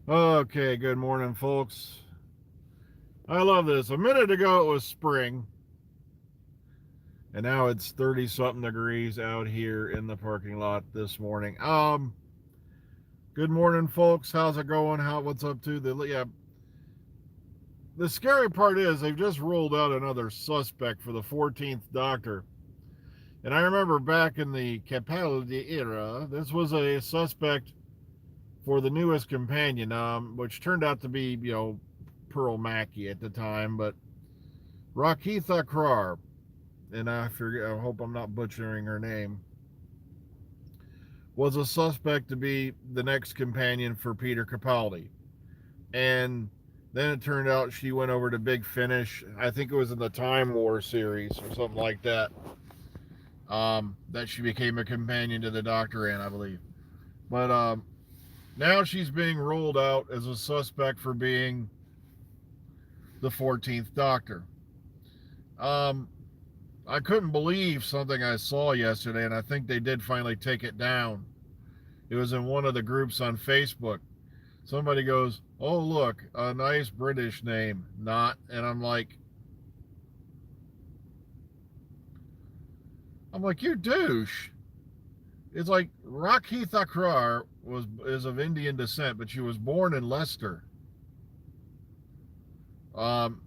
Okay, good morning, folks. I love this. A minute ago it was spring, and now it's 30 something degrees out here in the parking lot this morning. Good morning, folks. How's it going? What's up to the scary part is they've just ruled out another suspect for the 14th Doctor. And I remember back in the Capaldi era, this was a suspect for the newest companion, which turned out to be, Pearl Mackie at the time, but Rakitha Krar, and I forget, I hope I'm not butchering her name, was a suspect to be the next companion for Peter Capaldi. And then it turned out she went over to Big Finish. I think it was in the Time War series or something like that. That she became a companion to the Doctor in, I believe. But now she's being ruled out as a suspect for being the 14th Doctor. Um, I couldn't believe something I saw yesterday, and I think they did finally take it down. It was in one of the groups on Facebook. Somebody goes, "Oh, look, a nice British name." Not. And I'm like, you douche. It's like Rakhi Thakrar is of Indian descent, but she was born in Leicester. Um,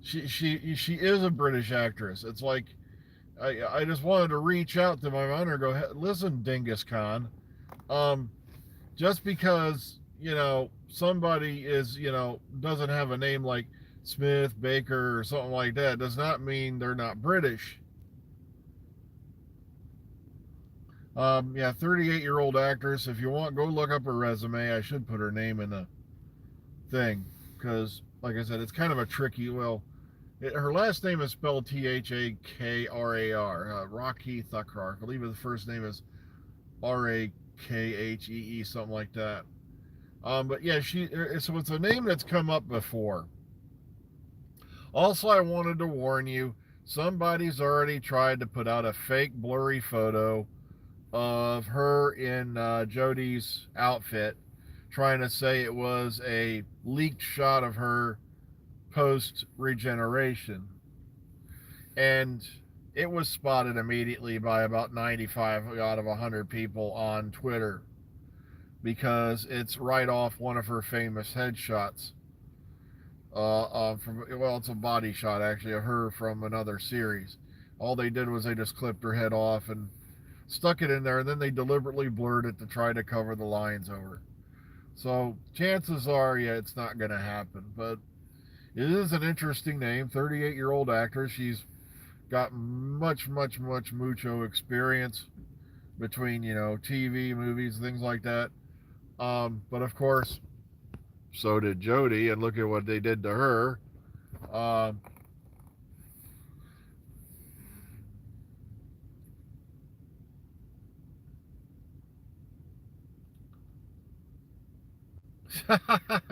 she is a British actress. It's like I just wanted to reach out to my monitor and go, hey, listen, Dingus Khan. Um, just because somebody is doesn't have a name like Smith, Baker, or something like that does not mean they're not British. Yeah, 38-year-old actress. If you want, go look up her resume. I should put her name in the thing because, like I said, it's kind of a tricky. Her last name is spelled Thakrar, Rocky Thakrar. I believe the first name is Rakhee, something like that. But yeah, so it's a name that's come up before. Also, I wanted to warn you, somebody's already tried to put out a fake blurry photo of her in Jodie's outfit, trying to say it was a leaked shot of her post regeneration. And it was spotted immediately by about 95 out of 100 people on Twitter because it's right off one of her famous headshots. It's a body shot actually of her from another series. All they did was they just clipped her head off and stuck it in there, and then they deliberately blurred it to try to cover the lines over. So chances are, yeah, it's not going to happen. But it is an interesting name. 38-year-old actress. She's got much, much, much mucho experience between TV, movies, things like that. But of course, so did Jodie, and look at what they did to her. Um,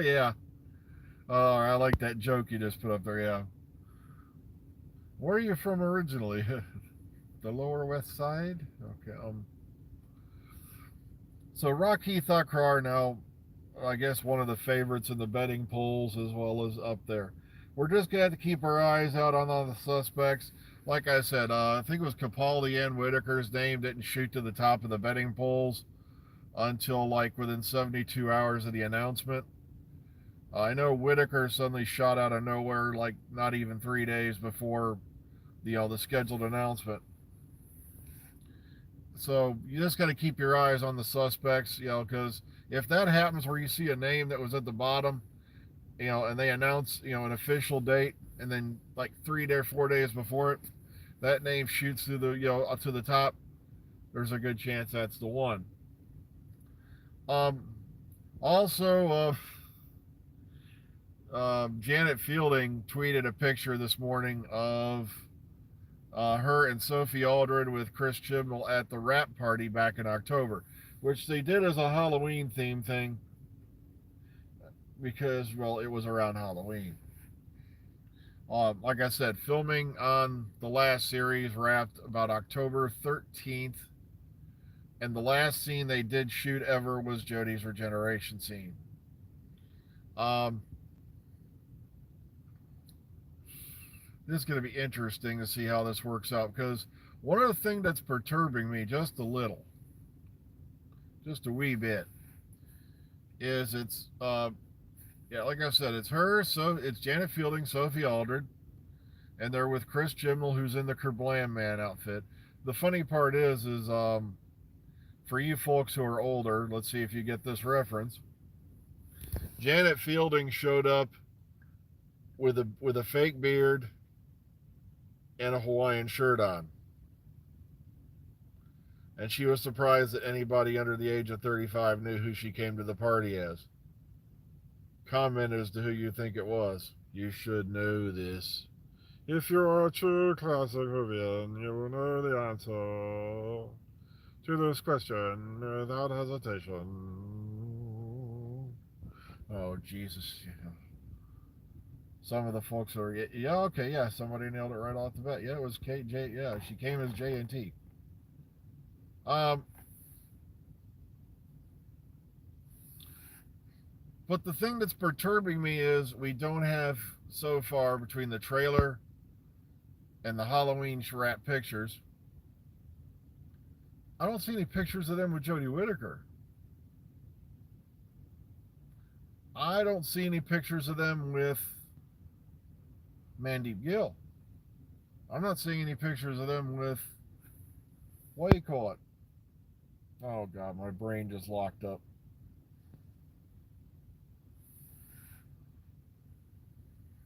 yeah. I like that joke you just put up there. Yeah. Where are you from originally? The Lower West Side. Okay. So Rocky Thakrar now, I guess one of the favorites in the betting polls as well as up there. We're just gonna have to keep our eyes out on all the suspects. Like I said, I think it was Capaldi and Whitaker's name didn't shoot to the top of the betting polls until like within 72 hours of the announcement. I know Whitaker suddenly shot out of nowhere, like not even 3 days before the scheduled announcement. So you just got to keep your eyes on the suspects, because if that happens where you see a name that was at the bottom, and they announce, an official date, and then like 3 or 4 days before it, that name shoots through the, up to the top, there's a good chance that's the one. Um, also, Janet Fielding tweeted a picture this morning of her and Sophie Aldred with Chris Chibnall at the wrap party back in October, which they did as a Halloween theme thing because, well, it was around Halloween. Like I said, filming on the last series wrapped about October 13th, And the last scene they did shoot ever was Jodie's regeneration scene. Um, this is going to be interesting to see how this works out because one of the things that's perturbing me just a little, just a wee bit, is it's yeah, like I said, it's her, so it's Janet Fielding, Sophie Aldred, and they're with Chris Chibnall, who's in the Kerblam Man outfit. The funny part is for you folks who are older, let's see if you get this reference. Janet Fielding showed up with a fake beard and a Hawaiian shirt on, and she was surprised that anybody under the age of 35 knew who she came to the party as. Comment as to who you think it was. You should know this. If you're a true classic Whovian, you will know the answer to this question without hesitation. Oh, Jesus. Some of the folks are, yeah, okay, yeah, somebody nailed it right off the bat. Yeah, it was KJ. Yeah, she came as J&T. Um, but the thing that's perturbing me is we don't have so far between the trailer and the Halloween wrap pictures. I don't see any pictures of them with Jodie Whittaker. I don't see any pictures of them with Mandeep Gill. I'm not seeing any pictures of them with, what do you call it? Oh, God, my brain just locked up.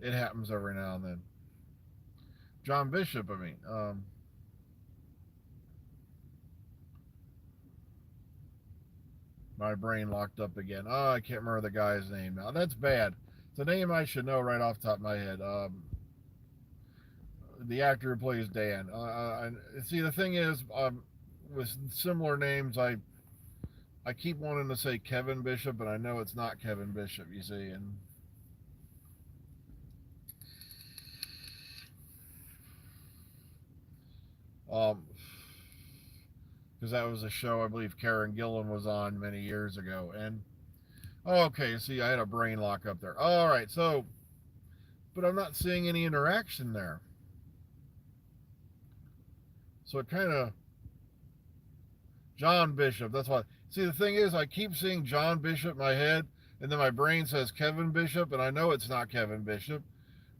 It happens every now and then. John Bishop, I mean. My brain locked up again. Oh, I can't remember the guy's name now. That's bad. It's a name I should know right off the top of my head. The actor who plays Dan. See, the thing is, with similar names, I keep wanting to say Kevin Bishop, but I know it's not Kevin Bishop. You see, and um, because that was a show I believe Karen Gillan was on many years ago. And okay, see, I had a brain lock up there. All right, so, but I'm not seeing any interaction there. So it kind of John Bishop. That's why. See, the thing is, I keep seeing John Bishop in my head, and then my brain says Kevin Bishop, and I know it's not Kevin Bishop.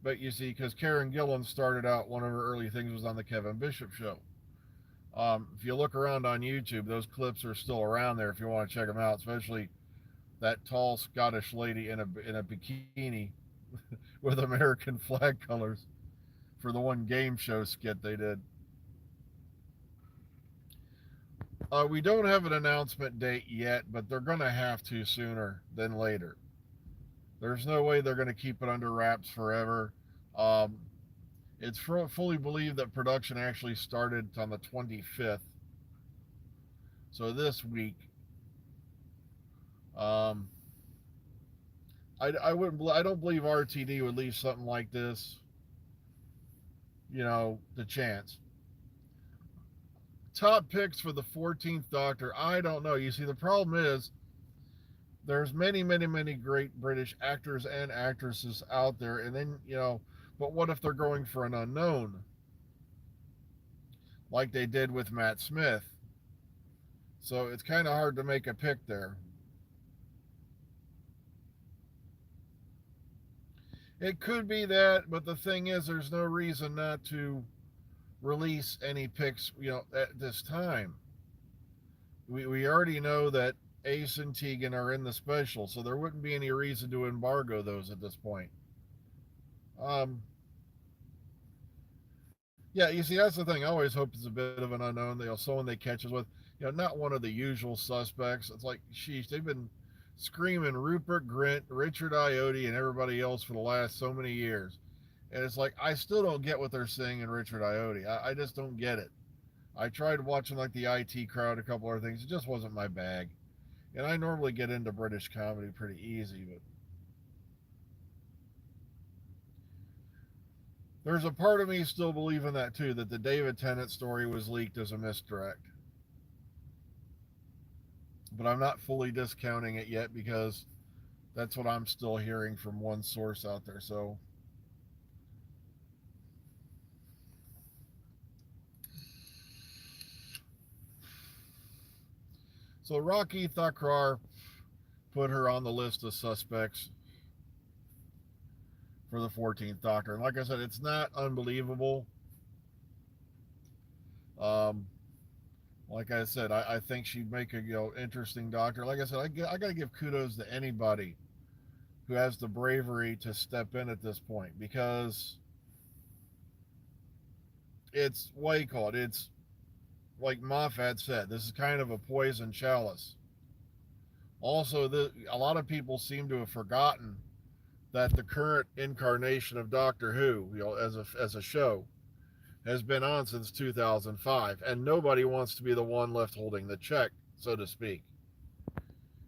But you see, because Karen Gillan started out, one of her early things was on the Kevin Bishop show. If you look around on YouTube, those clips are still around there if you want to check them out, especially that tall Scottish lady in a bikini with American flag colors for the one game show skit they did. We don't have an announcement date yet, but they're going to have to sooner than later. There's no way they're going to keep it under wraps forever. Um, it's fully believed that production actually started on the 25th, so this week. Um, I wouldn't. I don't believe RTD would leave something like this. The chance. Top picks for the 14th Doctor. I don't know. You see, the problem is there's many, many, many great British actors and actresses out there, and then but what if they're going for an unknown, like they did with Matt Smith? So it's kind of hard to make a pick there. It could be that, but the thing is, there's no reason not to release any picks, at this time. We already know that Ace and Tegan are in the special, so there wouldn't be any reason to embargo those at this point. Um, yeah, you see, that's the thing. I always hope it's a bit of an unknown. Someone they catch us with, not one of the usual suspects. It's like, sheesh, they've been screaming Rupert Grint, Richard Ayoade, and everybody else for the last so many years. And it's like, I still don't get what they're saying in Richard Ayoade. I just don't get it. I tried watching like the IT Crowd, a couple other things. It just wasn't my bag. And I normally get into British comedy pretty easy, but there's a part of me still believing that too, that the David Tennant story was leaked as a misdirect. but I'm not fully discounting it yet because that's what I'm still hearing from one source out there. So Rocky Thakrar put her on the list of suspects for the 14th Doctor. And like I said, it's not unbelievable. Um, like I said, I think she'd make a interesting Doctor. Like I said, I got to give kudos to anybody who has the bravery to step in at this point because it's what you call it. It's like Moffat said. This is kind of a poison chalice. Also, a lot of people seem to have forgotten that the current incarnation of Doctor Who, as a show, has been on since 2005, and nobody wants to be the one left holding the check, so to speak.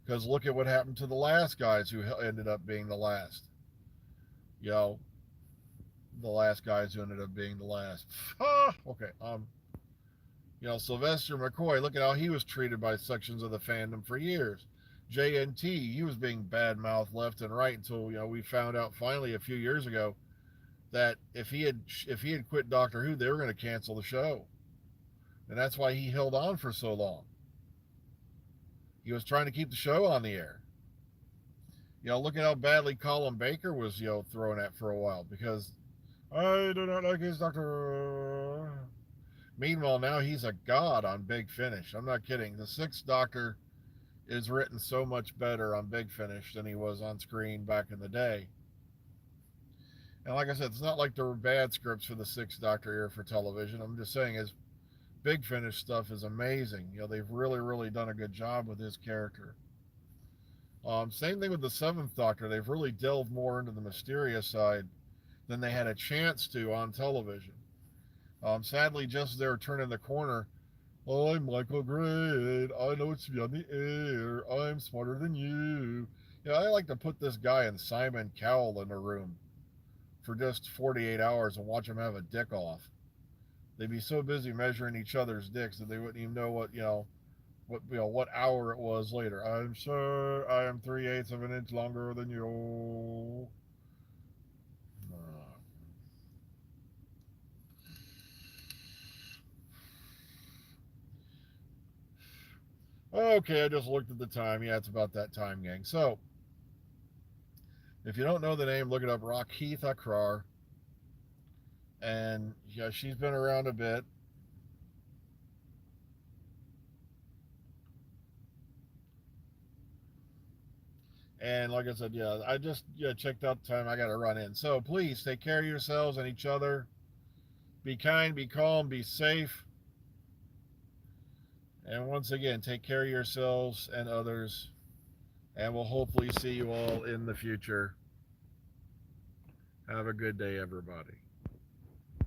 Because look at what happened to the last guys who ended up being the last. You know, the last guys who ended up being the last. Okay. Sylvester McCoy. Look at how he was treated by sections of the fandom for years. JNT, he was being bad mouthed left and right until we found out finally a few years ago that if he had quit Doctor Who, they were going to cancel the show, and that's why he held on for so long. He was trying to keep the show on the air. Look at how badly Colin Baker was thrown at for a while because I do not like his Doctor. Meanwhile, now he's a god on Big Finish. I'm not kidding. The Sixth Doctor is written so much better on Big Finish than he was on screen back in the day. And like I said, it's not like there were bad scripts for the Sixth Doctor era for television. I'm just saying his Big Finish stuff is amazing. They've really, really done a good job with his character. Same thing with the Seventh Doctor. They've really delved more into the mysterious side than they had a chance to on television. Sadly, just as they were turning the corner, I'm Michael Grade. I know it's to be on the air. I'm smarter than you. I like to put this guy and Simon Cowell in a room for just 48 hours and watch them have a dick off. They'd be so busy measuring each other's dicks that they wouldn't even know what hour it was later. I'm sure I am 3/8 of an inch longer than you. Okay, I just looked at the time. Yeah, it's about that time, gang. So, if you don't know the name, look it up. Rakith Akrar. And yeah, she's been around a bit. And like I said, I just checked out the time. I got to run in. So please take care of yourselves and each other. Be kind, be calm, be safe. And once again, take care of yourselves and others. And we'll hopefully see you all in the future. Have a good day, everybody.